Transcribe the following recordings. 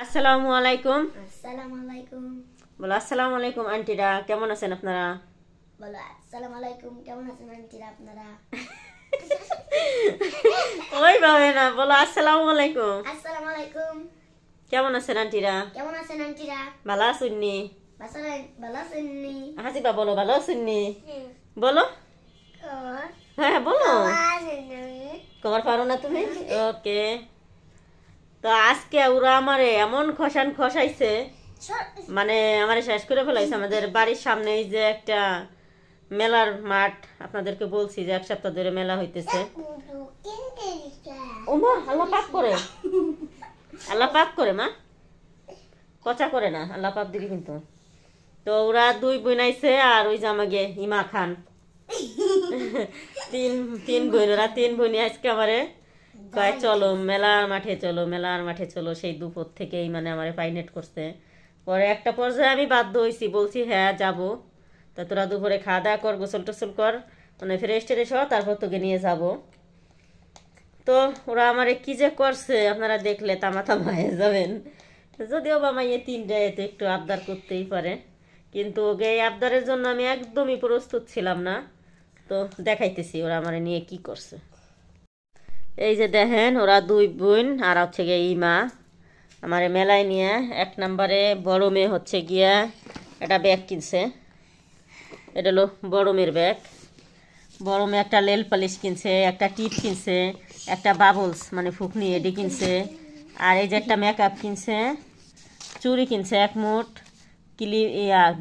আসসালামু আলাইকুম। আসসালামু আলাইকুম। বলো আসসালামু আলাইকুম আন্টিরা, কেমন আছেন আপনারা? বলো আসসালামু আলাইকুম, কেমন আছেন আন্টিরা আপনারা? ওইভাবে না, বলো আসসালামু আলাইকুম। আসসালামু আলাইকুম, কেমন আছেন আন্টিরা? কেমন আছেন আন্টিরা? ভালো আছেননি? ভালো আছেননি? হাসিবা বলো ভালো আছেননি? বলো। হ্যাঁ বলো। খবর পারো না তুমি? ওকে। তো আজকে ওরা আমারে এমন খসাইছে, মানে আমারে শেষ করে ফেলাইছে। আমাদের বাড়ির সামনে এই যে একটা মেলার মাঠ, আপনাদেরকে বলছি যে এক সপ্তাহ ধরে মেলা হইতেছে। ওমা আল্লাহ পাক করে, আল্লাহ পাক করে মা, কচা করে না, আল্লাহ পাক দিবি কিন্তু। তো ওরা দুই বোন আইছে, আর ওই যে আমাকে ইমা খান তিন বোন, ওরা তিন বোনই আজকে আমারে কয় চলো মেলার মাঠে চলো, মেলার মাঠে চলো। সেই দুপুর থেকেই মানে আমারে পাইনেট করছে। পরে একটা পর্যায়ে আমি বাধ্য হয়েছি, বলছি হ্যাঁ যাবো। তা তোরা দুপুরে খাওয়া দাওয়া কর, গোসল টোসল কর, মানে ফ্রেশ ট্রেশ হ, তারপর তোকে নিয়ে যাব। তো ওরা আমারে কি যে করছে আপনারা দেখলে তামা তামা হয়ে যাবেন। যদিও বা মাইয়ে তিনটা এতে একটু আবদার করতেই পারে, কিন্তু ওকে এই আবদারের জন্য আমি একদমই প্রস্তুত ছিলাম না। তো দেখাইতেছি ওরা আমারে নিয়ে কি করছে। এই যে দেখেন, ওরা দুই বোন আর হচ্ছে গিয়ে ইমা আমারে মেলায় নিয়ে এক নম্বরে বড় মেয়ে হচ্ছে গিয়া একটা ব্যাগ কিনছে। এটা হলো বড় মেয়ের ব্যাগ। বড় মেয়ে একটা নেল পালিশ কিনছে, একটা টিপ কিনছে, একটা বাবলস মানে ফুকনি এডি কিনছে, আর এই যে একটা মেকআপ কিনছে, চুড়ি কিনছে এক মুঠ,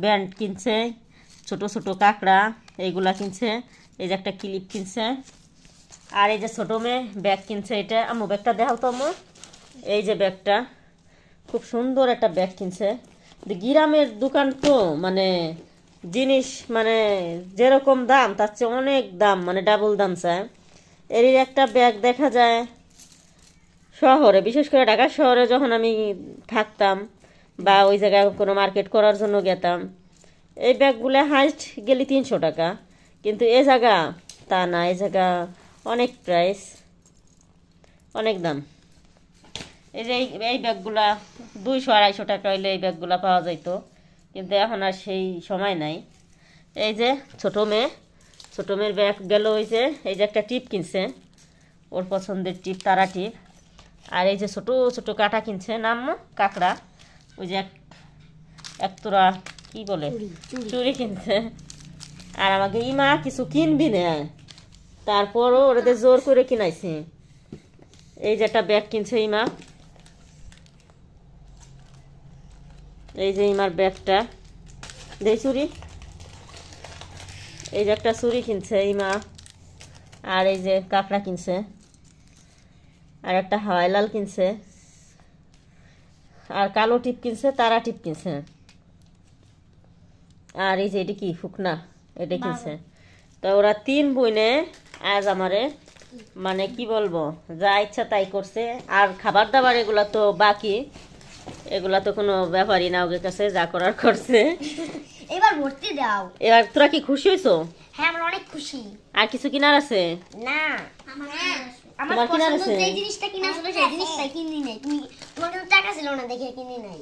ব্যান্ড কিনছে, ছোট ছোট কাঁকড়া এইগুলা কিনছে, এই যে একটা ক্লিপ কিনছে। আর এই যে ছোট মেয়ে ব্যাগ কিনছে, এটা আম্মু ব্যাগটা দেখাও তো আম্মু। এই যে ব্যাগটা খুব সুন্দর একটা ব্যাগ কিনছে। গ্রামের দোকান তো মানে জিনিস মানে যেরকম দাম তার চেয়ে অনেক দাম, মানে ডাবল দাম চায়। এরই একটা ব্যাগ দেখা যায় শহরে, বিশেষ করে ঢাকা শহরে যখন আমি থাকতাম বা ওই জায়গায় কোনো মার্কেট করার জন্য গেতাম, এই ব্যাগগুলো হাইস্ট গেলে 300 টাকা, কিন্তু এ জায়গা তা না, এই জায়গা অনেক প্রাইস, অনেক দাম। এই যে এই ব্যাগগুলা 200-250 টাকা হইলে এই ব্যাগগুলা পাওয়া যাইতো, কিন্তু এখন আর সেই সময় নাই। এই যে ছোট মেয়ের ব্যাগ গেল, ওই যে এই যে একটা টিপ কিনছে, ওর পছন্দের টিপ, তারা টিপ। আর এই যে ছোট ছোট কাঁটা কিনছে, নাম কাঁকড়া, ওই যে এক তোরা কি বলে চুড়ি কিনছে। আর আমাকে ইমা কিছু কিনবি না, তারপরও ওদের জোর করে কিনাইছে। এই যে একটা ব্যাগ কিনছে ইমা, এই যে ইমার ব্যাগটা দেই চুড়ি, এই যে একটা চুড়ি কিনছে ইমা। আর এই যে কাঁকড়া কিনছে, আর একটা হাওয়াই লাল কিনছে, আর কালো টিপ কিনছে, তারা টিপ কিনছে। আর এই যে এটি কি ফুকনা, এটা কিনছে। তো ওরা তিন বোনে আজ আমারে মানে কি বলবো, যা ইচ্ছা তাই করছে। আর খাবার দাবার এগুলা তো বাকি, এগুলা তো কোনো ব্যাপারই না, ওদের কাছে যা করার করছে। এবার ভর্তি দাও। এবার তোরা কি খুশি হইছো? হ্যাঁ আমরা অনেক খুশি। আর কিছু কিনার আছে? না আমার তোমার কিনার পছন্দ আছে? যে জিনিসটা কিনা ছিল সেই জিনিসটা কিনি নাই। তোমার কাছে টাকা ছিল না দেখে কিনি নাই।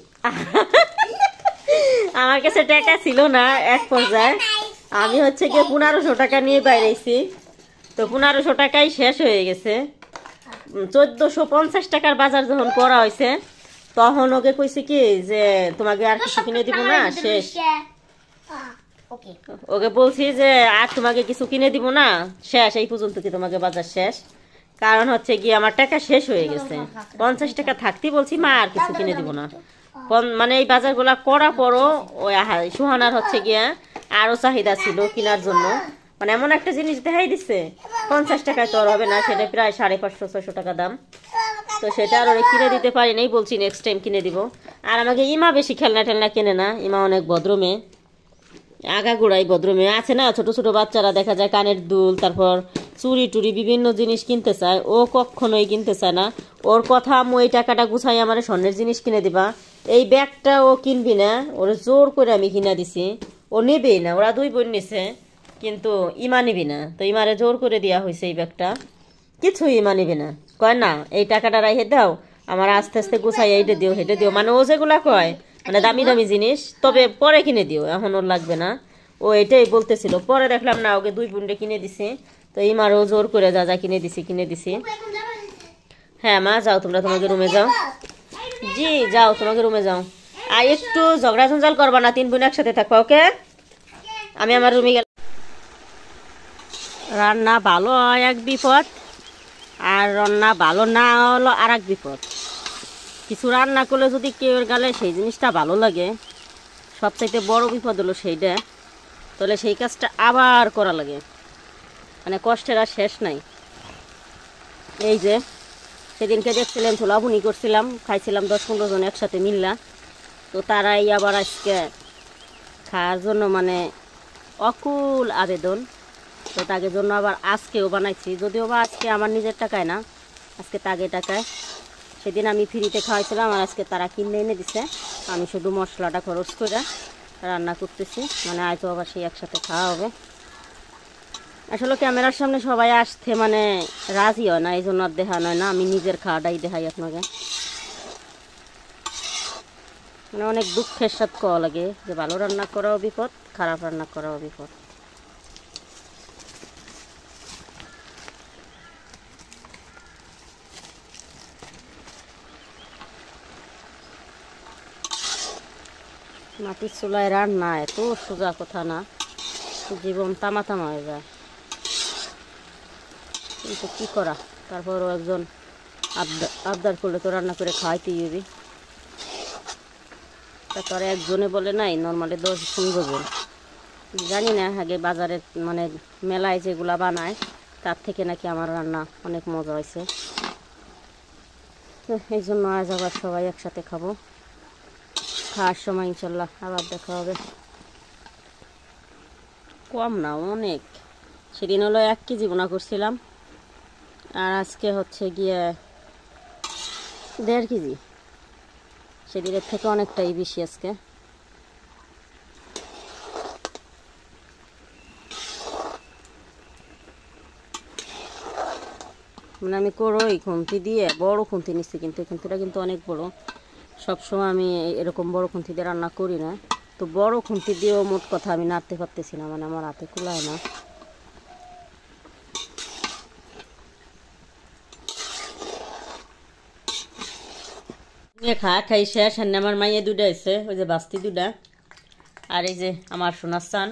আমার কাছে টাকা ছিল না এক পর্যায়ে। আমি হচ্ছে গিয়ে 1500 টাকা নিয়ে বাইরেছি, তো 1500 টাকাই শেষ হয়ে গেছে। 1450 টাকার বাজার যখন করা হয়েছে, তখন ওকে কইছে কি যে তোমাকে আর কিছু কিনে দিব না, শেষ। ওকে বলছি যে আর তোমাকে কিছু কিনে দিব না, শেষ, এই পর্যন্ত কি তোমাকে বাজার শেষ। কারণ হচ্ছে গিয়ে আমার টাকা শেষ হয়ে গেছে। 50 টাকা থাকতেই বলছি মা আর কিছু কিনে দিব না। মানে এই বাজারগুলা করার পরও ওই সুহানার হচ্ছে গিয়া আরো চাহিদা ছিল কেনার জন্য, মানে এমন একটা জিনিস দেখাই দিচ্ছে 50 টাকায় তো আর হবে না, সেটা প্রায় 550-600 টাকা দাম। তো সেটা আর ওরা কিনে দিতে পারি নাই, বলছি নেক্সট টাইম কিনে দিব। আর আমাকে ইমা বেশি খেলনা টেলনা কেনে না, ইমা অনেক ভদ্র মেয়ে, আগাগোড়াই ভদ্র মেয়ে। আছে না ছোট ছোট বাচ্চারা দেখা যায় কানের দুল, তারপর চুরি টুরি বিভিন্ন জিনিস কিনতে চায়, ও কখনোই কিনতে চায় না। ওর কথা আমি এই টাকাটা গুছাই আমার স্বর্ণের জিনিস কিনে দিবা, এই ব্যাগটা ও কিনবি না, ওর জোর করে আমি কিনা দিছি, ও নেবেই না। ওরা দুই বোন নিছে, কিন্তু ইমা নিবি না, তো ইমারে জোর করে দেওয়া হয়েছে এই ব্যাগটা, কিছুই ইমা নিবি না। কয় না এই টাকাটা রাইহে দাও, আমার আস্তে আস্তে গুছাই এইটা দিও হেঁটে দিও, মানে ও যেগুলা কয় মানে দামি দামি জিনিস তবে পরে কিনে দিও, এখন ওর লাগবে না। ও এটাই বলতেছিল, পরে দেখলাম না ওকে 2 বুন্ডে কিনে দিছি। তো এই মারও জোর করে যা যা কিনে দিছি। হ্যাঁ মা যাও, তোমরা তোমাকে রুমে যাও। জি যাও, তোমাকে রুমে যাও। আর একটু ঝগড়া ঝঞ্ঝাল করবা না, 3 বোন একসাথে থাকবা, ওকে? আমি আমার রুমে গেলাম। রান্না ভালো হয় এক বিপদ, আর রান্না ভালো না হলো আর এক বিপদ। কিছু রান্না করলে যদি কেউ গালে সেই জিনিসটা ভালো লাগে, সবচাইতে বড় বিপদ হলো সেইটা, তাহলে সেই কাজটা আবার করা লাগে, মানে কষ্টের আর শেষ নাই। এই যে সেদিনকে দেখছিলাম ছোলাভুনি করছিলাম, খাইছিলাম 10-15 জন একসাথে মিললা। তো তারাই আবার আজকে খাওয়ার জন্য মানে অকুল আবেদন। তো তাদের জন্য আবার আজকেও বানাইছি, যদিও বা আজকে আমার নিজের টাকায় না, আজকে তাগে টাকায়। সেদিন আমি ফ্রিতে খাওয়াইছিলাম, আর আজকে তারা কিনে এনে দিছে। আমি শুধু মশলাটা খরচ করে রান্না করতেছি, মানে আজও আবার সেই একসাথে খাওয়া হবে। আসলে ক্যামেরার সামনে সবাই আসতে মানে রাজি হয় না, এই জন্য আর দেখানো হয় না। আমি নিজের খাওয়াটাই দেখাই আপনাকে। মানে অনেক দুঃখের সাথে খাওয়া লাগে যে ভালো রান্না করাও বিপদ, খারাপ রান্না করাও বিপদ। মাটির চুলায় রান্না এত সোজা কথা না, জীবন তামা হয়ে যায়। কিন্তু কি করা, তারপরও একজন আবদার করলে তো রান্না করে খাওয়াইতেই হবে। তারপরে একজনে বলে নাই, নর্মালি 10-15 জন। জানি না, আগে বাজারে মানে মেলায় যেগুলা বানায় তার থেকে নাকি আমার রান্না অনেক মজা হয়েছে। তো এই জন্য আজ আবার সবাই একসাথে খাবো। খাওয়ার সময় ইনশাল্লাহ আবার দেখা হবে। কম না, অনেক। সেদিন হলো 1 কেজি বোনা করছিলাম, আর আজকে হচ্ছে গিয়ে 1.5 কেজি। সেদিনের থেকে অনেকটাই বেশি আজকে। মানে আমি করোই খুন্তি দিয়ে বড় খুন্তি নিচ্ছি, কিন্তু এই খুন্তিটা কিন্তু অনেক বড়। সবসময় আমি এরকম বড় খুন্তি দিয়ে রান্না করি না। তো বড় খুন্তি দিয়েও মোট কথা আমি নাড়তে পারতেছি না, মানে আমার হাতে কুলায় না। খাই শেষ। আর আমার মাইয়ে 2টা এসে, ওই যে বাস্তি 2টা, আর এই যে আমার সোনার চান।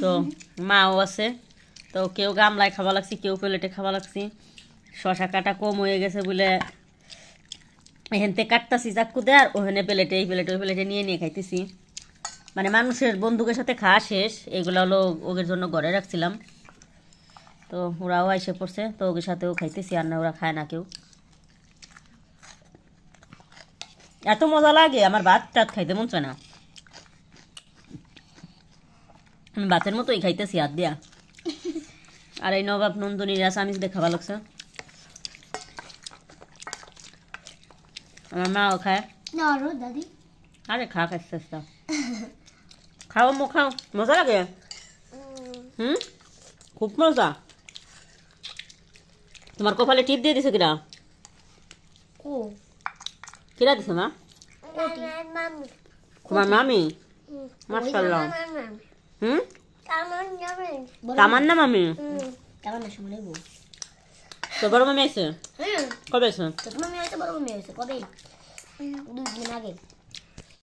তো মাও আছে, তো কেউ গামলায় খাওয়া লাগছি, কেউ প্লেটে খাওয়া লাগছি। শশা কাটা কম হয়ে গেছে বলে এখান থেকে কাটতাছি চাক্কু দিয়ে, আর ওখানে প্লেটে এই প্লেটে ওই প্লেটে নিয়ে নিয়ে খাইতেছি। মানে মানুষের বন্ধুকের সাথে খাওয়া শেষ। এগুলো হলো ওদের জন্য ঘরে রাখছিলাম, তো ওরাও এসে পড়ছে, তো ওদের সাথেও খাইতেছি। আর না ওরা খায় না কেউ। এত মজা লাগে, আমার ভাত টাত খাইতে মন চায় না। আমি ভাতের মতোই খাইতেছি হাত দিয়া। আর এই নবাব নন্দনীর আসামিস দেখা ভালো লাগছে। আমার মাও খায়। দাদি আরে খা, খাইতে খাও মো খাও, মজা লাগে। খুব মজা। তোমার কপালে টিপ দিয়ে দিছে কিনা? কিরা দিছে মা? তোমার মামি? মাশাআল্লাহ। তামান্না মামি? তো বড় মামি আছে? কবে আছে? মামি হয়তো বড় মামি হয়েছে কবে? 2 দিন আগে।